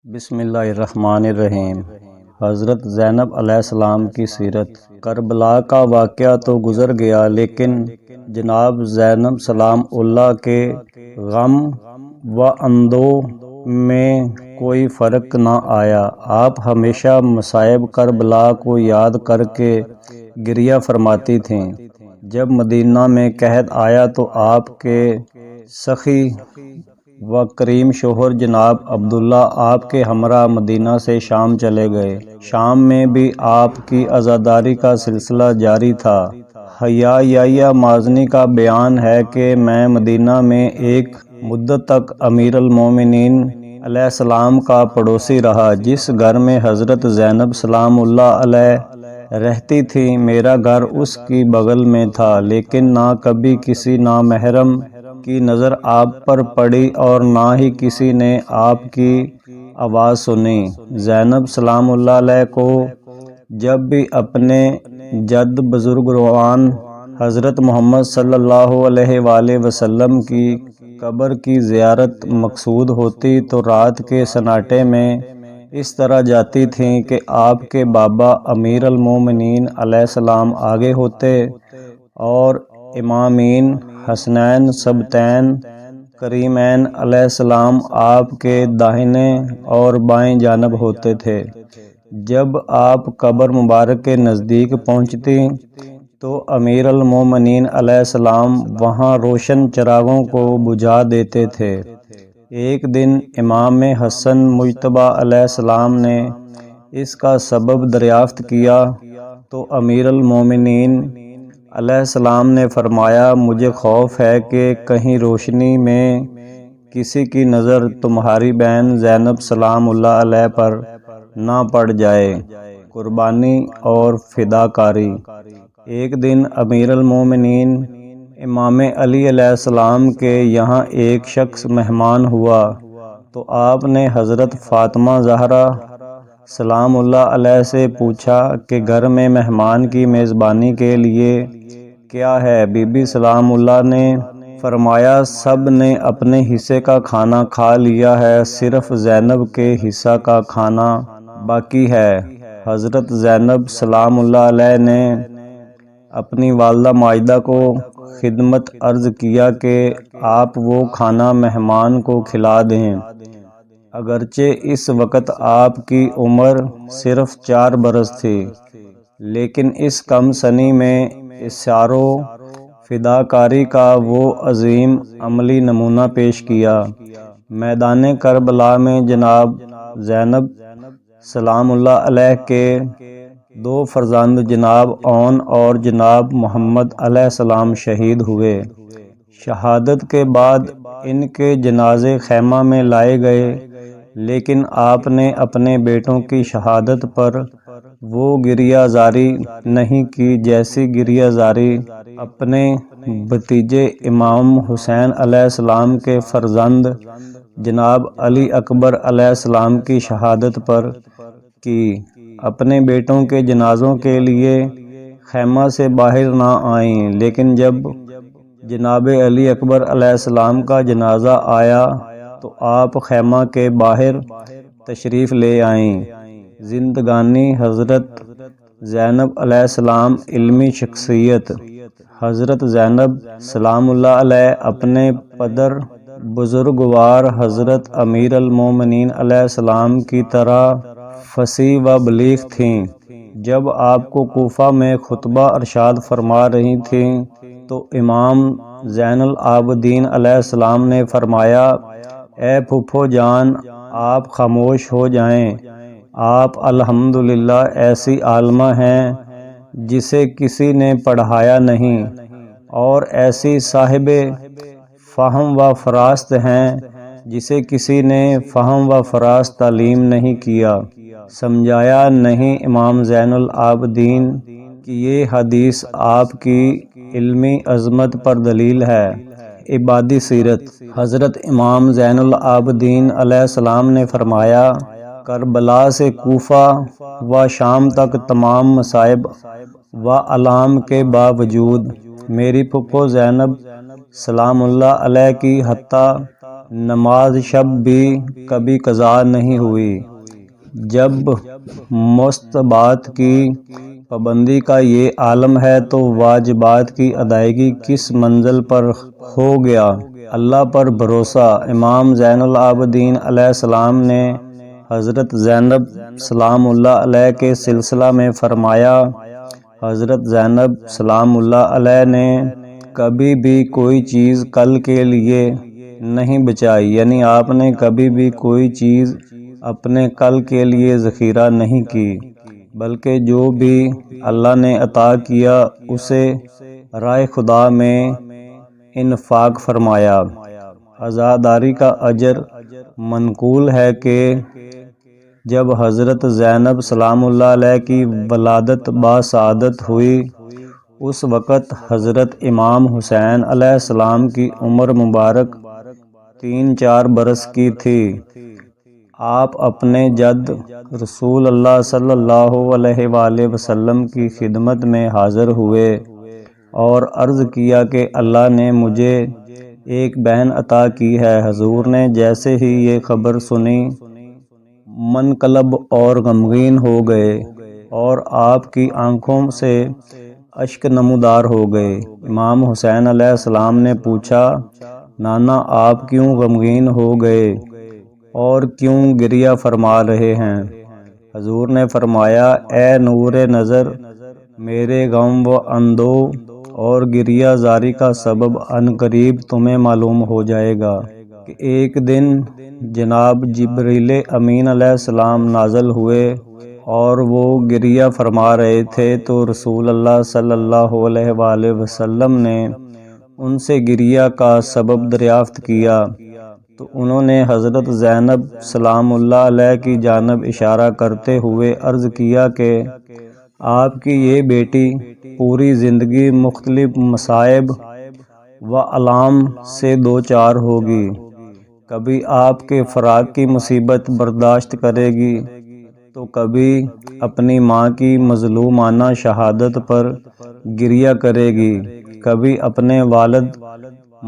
بسم اللہ الرحمن الرحیم۔ حضرت زینب علیہ السلام کی سیرت۔ کربلا کا واقعہ تو گزر گیا، لیکن جناب زینب سلام اللہ کے غم و اندوہ میں کوئی فرق نہ آیا۔ آپ ہمیشہ مصائب کربلا کو یاد کر کے گریہ فرماتی تھیں۔ جب مدینہ میں قحط آیا تو آپ کے سخی و کریم شوہر جناب عبداللہ آپ کے ہمراہ مدینہ سے شام چلے گئے۔ شام میں بھی آپ کی عزاداری کا سلسلہ جاری تھا۔ حییہ مازنی کا بیان ہے کہ میں مدینہ میں ایک مدت تک امیر المومنین علیہ السلام کا پڑوسی رہا۔ جس گھر میں حضرت زینب سلام اللہ علیہ رہتی تھیں، میرا گھر اس کی بغل میں تھا، لیکن نہ کبھی کسی نامحرم کی نظر آپ پر پڑی اور نہ ہی کسی نے آپ کی آواز سنی۔ زینب سلام اللہ علیہ کو جب بھی اپنے جد بزرگوار حضرت محمد صلی اللہ علیہ وآلہ وسلم کی قبر کی زیارت مقصود ہوتی تو رات کے سناٹے میں اس طرح جاتی تھیں کہ آپ کے بابا امیر المومنین علیہ السلام آگے ہوتے اور امامین حسنین سبتین کریمین علیہ السلام آپ کے داہنے اور بائیں جانب ہوتے تھے۔ جب آپ قبر مبارک کے نزدیک پہنچتی تو امیر المومنین علیہ السلام وہاں روشن چراغوں کو بجھا دیتے تھے۔ ایک دن امام حسن مجتبیٰ علیہ السلام نے اس کا سبب دریافت کیا تو امیر المومنین علیہ السلام نے فرمایا، مجھے خوف ہے کہ کہیں روشنی میں کسی کی نظر تمہاری بہن زینب سلام اللہ علیہ پر نہ پڑ جائے۔ قربانی اور فداکاری۔ ایک دن امیر المومنین امام علی علیہ السلام کے یہاں ایک شخص مہمان ہوا تو آپ نے حضرت فاطمہ زہرا سلام اللہ علیہ سے پوچھا کہ گھر میں مہمان کی میزبانی کے لیے کیا ہے؟ بی بی سلام اللہ نے فرمایا، سب نے اپنے حصے کا کھانا کھا لیا ہے، صرف زینب کے حصہ کا کھانا باقی ہے۔ حضرت زینب سلام اللہ علیہ نے اپنی والدہ ماجدہ کو خدمت عرض کیا کہ آپ وہ کھانا مہمان کو کھلا دیں۔ اگرچہ اس وقت آپ کی عمر صرف 4 برس تھی، لیکن اس کم سنی میں ایثار و فداکاری کا وہ عظیم عملی نمونہ پیش کیا۔ میدان کربلا میں جناب زینب سلام اللہ علیہ کے 2 فرزند جناب اون اور جناب محمد علیہ السلام شہید ہوئے۔ شہادت کے بعد ان کے جنازے خیمہ میں لائے گئے، لیکن آپ نے اپنے بیٹوں کی شہادت پر وہ گریہ زاری نہیں کی جیسی گریہ زاری اپنے بھتیجے امام حسین علیہ السلام کے فرزند جناب علی اکبر علیہ السلام کی شہادت پر کی۔ اپنے بیٹوں کے جنازوں کے لیے خیمہ سے باہر نہ آئیں، لیکن جب جناب علی اکبر علیہ السلام کا جنازہ آیا تو آپ خیمہ کے باہر تشریف لے آئیں۔ زندگانی حضرت زینب علیہ السلام علمی شخصیت۔ حضرت زینب سلام اللہ علیہ اپنے پدر بزرگوار حضرت امیر المومنین علیہ السلام کی طرح فصیح و بلیغ تھیں۔ جب آپ کو کوفہ میں خطبہ ارشاد فرما رہی تھیں تو امام زین العابدین علیہ السلام نے فرمایا، اے پھوپھو جان، آپ خاموش ہو جائیں۔ آپ الحمدللہ ایسی عالمہ ہیں جسے کسی نے پڑھایا نہیں، اور ایسی صاحب فہم و فراست ہیں جسے کسی نے فہم و فراست تعلیم نہیں کیا، سمجھایا نہیں۔ امام زین العابدین کی یہ حدیث آپ کی علمی عظمت پر دلیل ہے۔ عبادی سیرت۔ حضرت امام زین العابدین علیہ السلام نے فرمایا، کربلا سے کوفہ و شام تک تمام مصائب و آلام کے باوجود میری پھپھو زینب سلام اللہ علیہ کی حتیٰ نماز شب بھی کبھی قضا نہیں ہوئی۔ جب مستحبات کی پابندی کا یہ عالم ہے تو واجبات کی ادائیگی کس منزل پر ہو گیا؟ اللہ پر بھروسہ۔ امام زین العابدین علیہ السلام نے حضرت زینب سلام اللہ علیہ کے سلسلہ میں فرمایا، حضرت زینب سلام اللہ علیہ نے کبھی بھی کوئی چیز کل کے لیے نہیں بچائی، یعنی آپ نے کبھی بھی کوئی چیز اپنے کل کے لیے ذخیرہ نہیں کی، بلکہ جو بھی اللہ نے عطا کیا اسے راہ خدا میں انفاق فرمایا۔ عزاداری کا اجر منقول ہے کہ جب حضرت زینب سلام اللہ علیہ کی ولادت باسعادت ہوئی، اس وقت حضرت امام حسین علیہ السلام کی عمر مبارک 3-4 برس کی تھی۔ آپ اپنے جد رسول اللہ صلی اللہ علیہ وآلہ وسلم کی خدمت میں حاضر ہوئے اور عرض کیا کہ اللہ نے مجھے ایک بہن عطا کی ہے۔ حضور نے جیسے ہی یہ خبر سنی منقلب اور غمگین ہو گئے اور آپ کی آنکھوں سے اشک نمودار ہو گئے۔ امام حسین علیہ السلام نے پوچھا، نانا آپ کیوں غمگین ہو گئے اور کیوں گریہ فرما رہے ہیں؟ حضور نے فرمایا، اے نور نظر، میرے غم و اندوہ اور گریہ زاری کا سبب عنقریب تمہیں معلوم ہو جائے گا کہ ایک دن جناب جبریل امین علیہ السلام نازل ہوئے اور وہ گریہ فرما رہے تھے تو رسول اللہ صلی اللہ علیہ وآلہ وسلم نے ان سے گریہ کا سبب دریافت کیا تو انہوں نے حضرت زینب سلام اللہ علیہ کی جانب اشارہ کرتے ہوئے عرض کیا کہ آپ کی یہ بیٹی پوری زندگی مختلف مصائب و آلام سے دوچار ہوگی، کبھی آپ کے فراق کی مصیبت برداشت کرے گی تو کبھی اپنی ماں کی مظلومانہ شہادت پر گریہ کرے گی، کبھی اپنے والد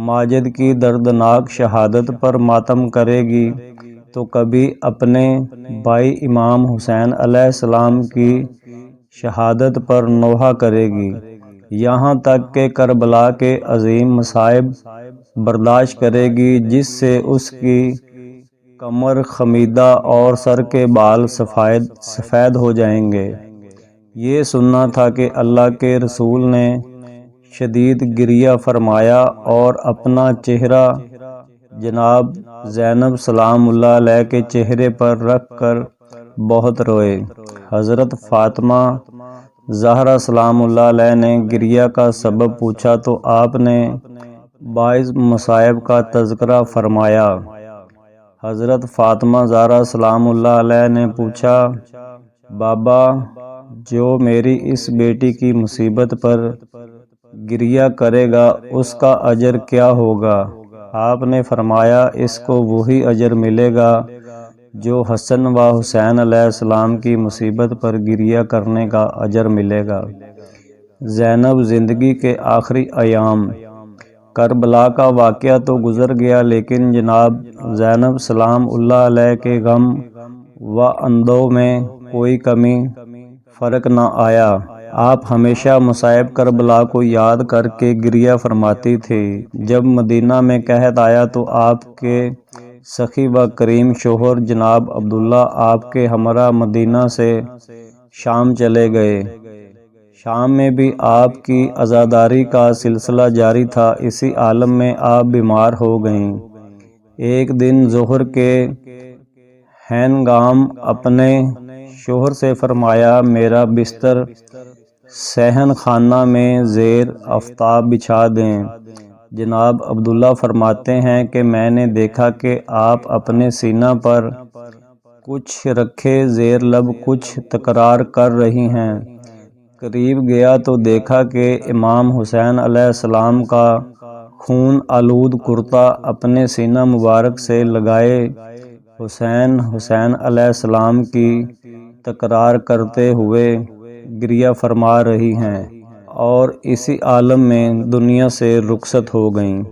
ماجد کی دردناک شہادت پر ماتم کرے گی تو کبھی اپنے بھائی امام حسین علیہ السلام کی شہادت پر نوحہ کرے گی، یہاں تک کہ کربلا کے عظیم مصائب برداشت کرے گی جس سے اس کی کمر خمیدہ اور سر کے بال سفید ہو جائیں گے۔ یہ سننا تھا کہ اللہ کے رسول نے شدید گریہ فرمایا اور اپنا چہرہ جناب زینب سلام اللہ علیہ کے چہرے پر رکھ کر بہت روئے۔ حضرت فاطمہ زہرا سلام اللہ علیہ نے گریہ کا سبب پوچھا تو آپ نے باعث مصائب کا تذکرہ فرمایا۔ حضرت فاطمہ زہرا سلام اللہ علیہ نے پوچھا، بابا جو میری اس بیٹی کی مصیبت پر گریہ کرے گا اس کا اجر کیا ہوگا؟ آپ نے فرمایا، اس کو وہی اجر ملے گا جو حسن و حسین علیہ السلام کی مصیبت پر گریہ کرنے کا اجر ملے گا۔ زینب زندگی کے آخری ایام۔ کربلا کا واقعہ تو گزر گیا لیکن جناب زینب سلام اللہ علیہ کے غم و اندوہ میں کوئی کمی فرق نہ آیا۔ آپ ہمیشہ مصائب کربلا کو یاد کر کے گریہ فرماتی تھی۔ جب مدینہ میں قحط آیا تو آپ کے سخی و کریم شوہر جناب عبداللہ آپ کے ہمراہ مدینہ سے شام چلے گئے۔ شام میں بھی آپ کی عزاداری کا سلسلہ جاری تھا۔ اسی عالم میں آپ بیمار ہو گئیں۔ ایک دن ظہر کے ہنگام اپنے شوہر سے فرمایا، میرا بستر صحن خانہ میں زیر آفتاب بچھا دیں۔ جناب عبداللہ فرماتے ہیں کہ میں نے دیکھا کہ آپ اپنے سینہ پر کچھ رکھے زیر لب کچھ تکرار کر رہی ہیں۔ قریب گیا تو دیکھا کہ امام حسین علیہ السلام کا خون آلود کرتا اپنے سینہ مبارک سے لگائے حسین حسین علیہ السلام کی تکرار کرتے ہوئے گریہ فرما رہی ہیں اور اسی عالم میں دنیا سے رخصت ہو گئیں۔